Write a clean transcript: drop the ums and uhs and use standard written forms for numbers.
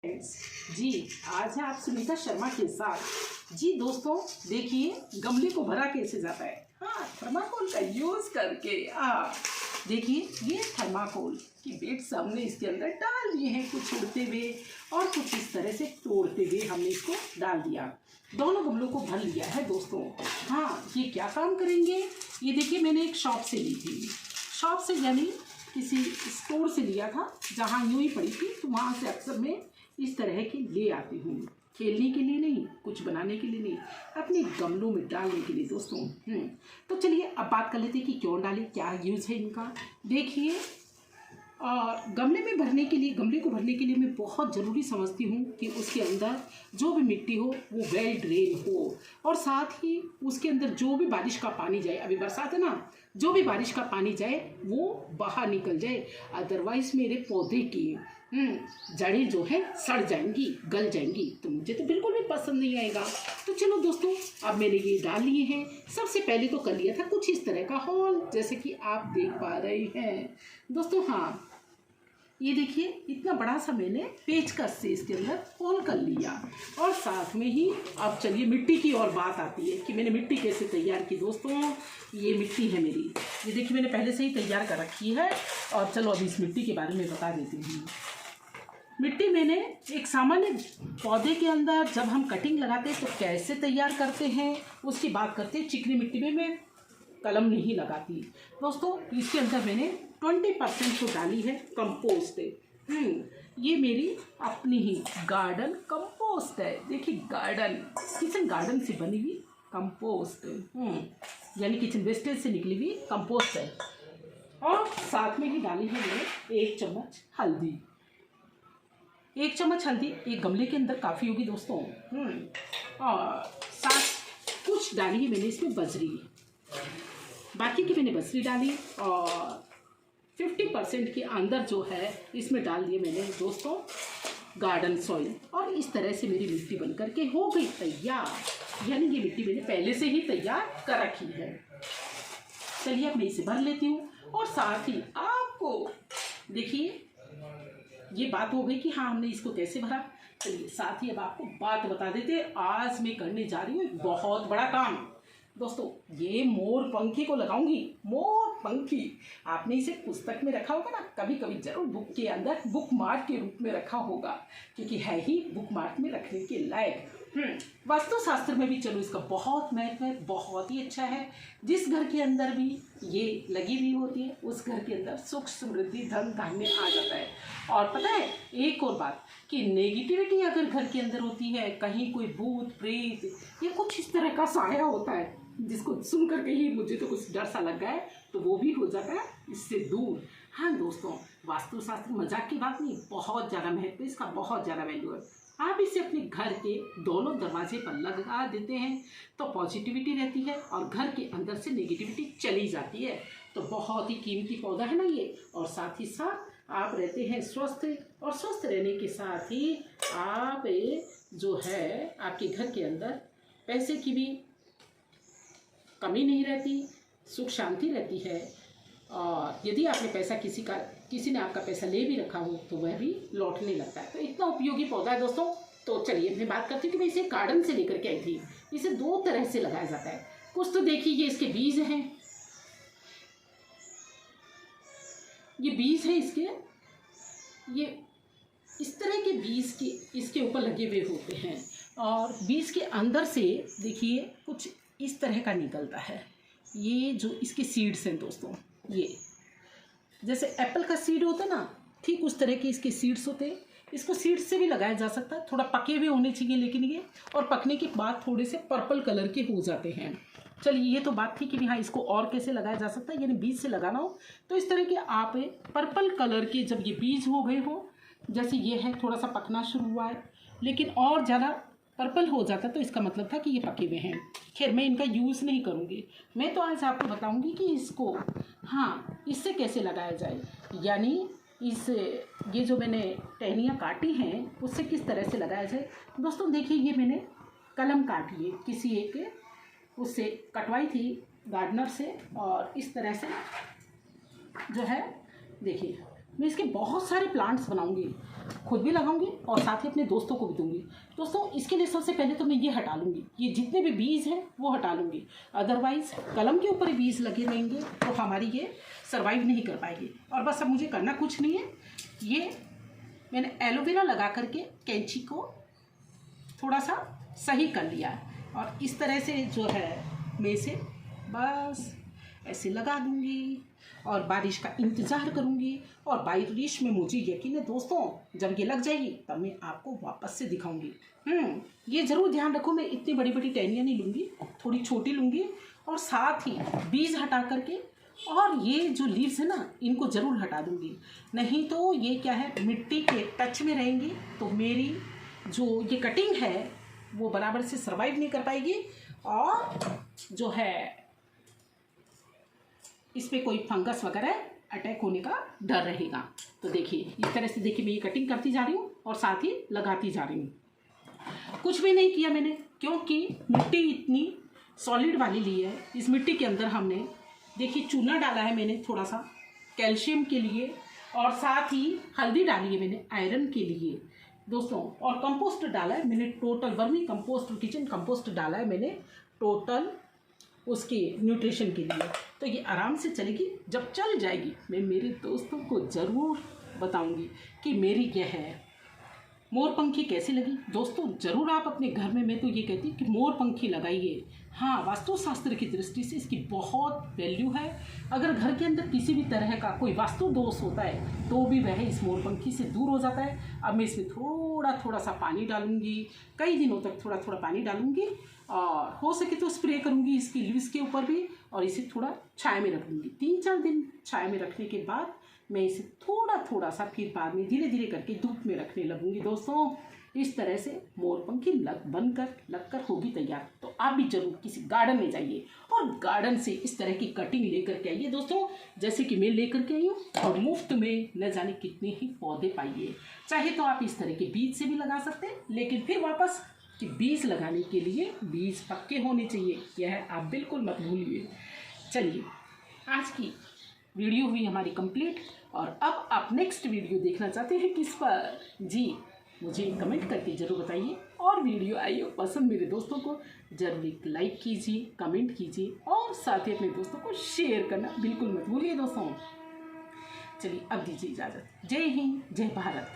जी, आज है आप सुनीता शर्मा के साथ। जी दोस्तों, देखिए गमले को भरा कैसे जाता है। हाँ, थर्माकोल का यूज करके। देखिए ये थर्माकोल की बेट्स हमने इसके अंदर डाल दिए हैं, कुछ उड़ते हुए और कुछ इस तरह से तोड़ते हुए हमने इसको डाल दिया। दोनों गमलों को भर लिया है दोस्तों। हाँ, ये क्या काम करेंगे, ये देखिए मैंने एक शॉप से ली थी। शॉप से यानी किसी स्टोर से लिया था, जहाँ यूँ ही पड़ी थी, तो वहाँ से अक्सर मैं इस तरह की ले आती हूँ। खेलने के लिए नहीं, कुछ बनाने के लिए नहीं, अपने गमलों में डालने के लिए दोस्तों। तो चलिए अब बात कर लेते हैं कि क्यों डालें, क्या यूज़ है इनका। देखिए, गमले में भरने के लिए, गमले को भरने के लिए मैं बहुत ज़रूरी समझती हूँ कि उसके अंदर जो भी मिट्टी हो वो वेल ड्रेन हो, और साथ ही उसके अंदर जो भी बारिश का पानी जाए, अभी बरसात है ना, जो भी बारिश का पानी जाए वो बाहर निकल जाए। अदरवाइज़ मेरे पौधे की जड़ें जो है सड़ जाएंगी, गल जाएंगी, तो मुझे तो बिल्कुल भी पसंद नहीं आएगा। तो चलो दोस्तों, अब मैंने ये डाल लिए हैं। सबसे पहले तो कर लिया था कुछ इस तरह का हॉल, जैसे कि आप देख पा रहे हैं दोस्तों। हाँ, ये देखिए इतना बड़ा सा मैंने पेचकस से इसके अंदर होल कर लिया। और साथ में ही अब चलिए मिट्टी की और बात आती है कि मैंने मिट्टी कैसे तैयार की दोस्तों। ये मिट्टी है मेरी, ये देखिए मैंने पहले से ही तैयार कर रखी है। और चलो अभी इस मिट्टी के बारे में बता देती हूँ। मिट्टी मैंने एक सामान्य पौधे के अंदर जब हम कटिंग लगाते हैं तो कैसे तैयार करते हैं उसकी बात करते हैं। चिकनी मिट्टी में मैं कलम नहीं लगाती दोस्तों। इसके अंदर मैंने 20% तो डाली है कंपोस्ट। ये मेरी अपनी ही गार्डन कंपोस्ट है। देखिए गार्डन, किचन गार्डन से बनी हुई कंपोस्ट, यानी किचन वेस्टेज से निकली हुई कंपोस्ट है। और साथ में ही डाली है मैंने 1 चम्मच हल्दी। 1 चम्मच हल्दी एक गमले के अंदर काफ़ी होगी दोस्तों। और साथ कुछ डाली है मैंने इसमें बजरी, बाकी की मैंने बजरी डाली। और 50% के अंदर जो है इसमें डाल दिए मैंने दोस्तों गार्डन सॉइल। और इस तरह से मेरी मिट्टी बन करके हो गई तैयार, यानी ये मिट्टी मैंने पहले से ही तैयार कर रखी है। चलिए अब मैं इसे भर लेती हूँ। और साथ ही आपको देखिए ये बात हो गई कि हाँ हमने इसको कैसे भरा। चलिए साथ ही अब आपको बात बता देते, आज मैं करने जा रही हूँ एक बहुत बड़ा काम दोस्तों। ये मोर पंखी को लगाऊंगी। मोर पंखी आपने इसे पुस्तक में रखा होगा ना, कभी कभी जरूर बुक के अंदर बुक मार्क के रूप में रखा होगा, क्योंकि है ही बुक मार्क में रखने के लायक। वास्तुशास्त्र में भी चलो इसका बहुत महत्व है, बहुत ही अच्छा है। जिस घर के अंदर भी ये लगी हुई होती है उस घर के अंदर सुख समृद्धि धन धान्य आ जाता है। और पता है एक और बात कि नेगेटिविटी अगर घर के अंदर होती है, कहीं कोई भूत प्रेत या कुछ इस तरह का साया होता है जिसको सुन करके ही मुझे तो कुछ डर सा लग गया है, तो वो भी हो जाता है इससे दूर। हाँ दोस्तों, वास्तुशास्त्र मजाक की बात नहीं, बहुत ज़्यादा महत्व, इसका बहुत ज़्यादा वैल्यू है। आप इसे अपने घर के दोनों दरवाजे पर लगा देते हैं तो पॉजिटिविटी रहती है और घर के अंदर से नेगेटिविटी चली जाती है। तो बहुत ही कीमती पौधा है ना ये। और साथ ही साथ आप रहते हैं स्वस्थ, और स्वस्थ रहने के साथ ही आप जो है आपके घर के अंदर पैसे की भी कमी नहीं रहती, सुख शांति रहती है। और यदि आपने पैसा किसी ने आपका पैसा ले भी रखा हो तो वह भी लौटने लगता है। तो इतना उपयोगी पौधा है दोस्तों। तो चलिए मैं बात करती हूँ कि मैं इसे गार्डन से लेकर के आई थी। इसे 2 तरह से लगाया जाता है। कुछ तो देखिए ये इसके बीज हैं, ये बीज है इसके, ये इस तरह के बीज के इसके ऊपर लगे हुए होते हैं। और बीज के अंदर से देखिए कुछ इस तरह का निकलता है। ये जो इसके सीड्स हैं दोस्तों, ये जैसे एप्पल का सीड होता है ना, ठीक उस तरह के इसके सीड्स होते हैं। इसको सीड्स से भी लगाया जा सकता है, थोड़ा पके हुए होने चाहिए लेकिन ये, और पकने के बाद थोड़े से पर्पल कलर के हो जाते हैं। चलिए ये तो बात थी कि हाँ इसको और कैसे लगाया जा सकता है, यानी बीज से लगाना हो तो इस तरह के आप पर्पल कलर के जब ये बीज हो गए हो, जैसे ये है थोड़ा सा पकना शुरू हुआ है लेकिन और ज़्यादा पर्पल हो जाता तो इसका मतलब था कि ये पके हुए हैं। खैर मैं इनका यूज़ नहीं करूँगी, मैं तो आज आपको बताऊँगी कि इसको हाँ इससे कैसे लगाया जाए, यानी ये जो मैंने टहनियाँ काटी हैं उससे किस तरह से लगाया जाए। दोस्तों देखिए ये मैंने कलम काटी है, किसी एक उससे कटवाई थी गार्डनर से, और इस तरह से जो है देखिए मैं इसके बहुत सारे प्लांट्स बनाऊंगी, खुद भी लगाऊंगी और साथ ही अपने दोस्तों को भी दूंगी। दोस्तों इसके लिए सबसे पहले तो मैं ये हटा लूँगी, ये जितने भी बीज हैं वो हटा लूँगी। अदरवाइज़ कलम के ऊपर ही बीज लगे रहेंगे तो हमारी ये सर्वाइव नहीं कर पाएगी। और बस अब मुझे करना कुछ नहीं है, ये मैंने एलोवेरा लगा करके कैंची को थोड़ा सा सही कर लिया है और इस तरह से जो है मैं इसे बस ऐसे लगा दूंगी और बारिश का इंतज़ार करूंगी। और बारिश में मुझे यकीन है दोस्तों, जब ये लग जाएगी तब मैं आपको वापस से दिखाऊंगी। ये ज़रूर ध्यान रखो, मैं इतनी बड़ी बड़ी टहनियाँ नहीं लूँगी, थोड़ी छोटी लूँगी और साथ ही बीज हटा करके और ये जो लीव्स है ना इनको ज़रूर हटा दूँगी। नहीं तो ये क्या है, मिट्टी के टच में रहेंगी तो मेरी जो ये कटिंग है वो बराबर से सर्वाइव नहीं कर पाएगी और जो है इस पर कोई फंगस वगैरह अटैक होने का डर रहेगा। तो देखिए इस तरह से देखिए मैं ये कटिंग करती जा रही हूँ और साथ ही लगाती जा रही हूँ। कुछ भी नहीं किया मैंने, क्योंकि मिट्टी इतनी सॉलिड वाली ली है। इस मिट्टी के अंदर हमने देखिए चूना डाला है मैंने थोड़ा सा कैल्शियम के लिए और साथ ही हल्दी डाली है मैंने आयरन के लिए दोस्तों, और कंपोस्ट डाला है मैंने total, vermi compost, kitchen compost डाला है मैंने टोटल उसके न्यूट्रिशन के लिए। तो ये आराम से चलेगी। जब चल जाएगी मैं मेरे दोस्तों को ज़रूर बताऊंगी कि मेरी यह है मोरपंखी कैसी लगी। दोस्तों ज़रूर आप अपने घर में, मैं तो ये कहती हूँ कि मोरपंखी लगाइए। हाँ, वास्तुशास्त्र की दृष्टि से इसकी बहुत वैल्यू है। अगर घर के अंदर किसी भी तरह का कोई वास्तु दोष होता है तो भी वह इस मोरपंखी से दूर हो जाता है। अब मैं इसमें थोड़ा थोड़ा सा पानी डालूंगी, कई दिनों तक थोड़ा थोड़ा पानी डालूंगी और हो सके तो स्प्रे करूंगी इसकी लीव्स के ऊपर भी और इसे थोड़ा छाया में रख दूंगी। 3-4 दिन छाया में रखने के बाद मैं इसे थोड़ा थोड़ा सा फिर बाद में धीरे धीरे करके धूप में रखने लगूंगी। दोस्तों इस तरह से मोरपंखी लगकर होगी तैयार। तो आप भी जरूर किसी गार्डन में जाइए और गार्डन से इस तरह की कटिंग लेकर के आइए दोस्तों, जैसे कि मैं लेकर के आई हूँ, और मुफ्त में न जाने कितने ही पौधे पाइए। चाहे तो आप इस तरह के बीज से भी लगा सकते हैं, लेकिन फिर वापस कि बीज लगाने के लिए बीज पक्के होने चाहिए, यह आप बिल्कुल मत भूलिए। चलिए आज की वीडियो हुई हमारी कंप्लीट और अब आप नेक्स्ट वीडियो देखना चाहते हैं किस पर, जी मुझे कमेंट करके ज़रूर बताइए। और वीडियो आई हो पसंद मेरे दोस्तों को जरूर एक लाइक कीजिए, कमेंट कीजिए और साथ ही अपने दोस्तों को शेयर करना बिल्कुल मत भूलिए दोस्तों। चलिए अब दीजिए इजाज़त। जय हिंद, जय भारत।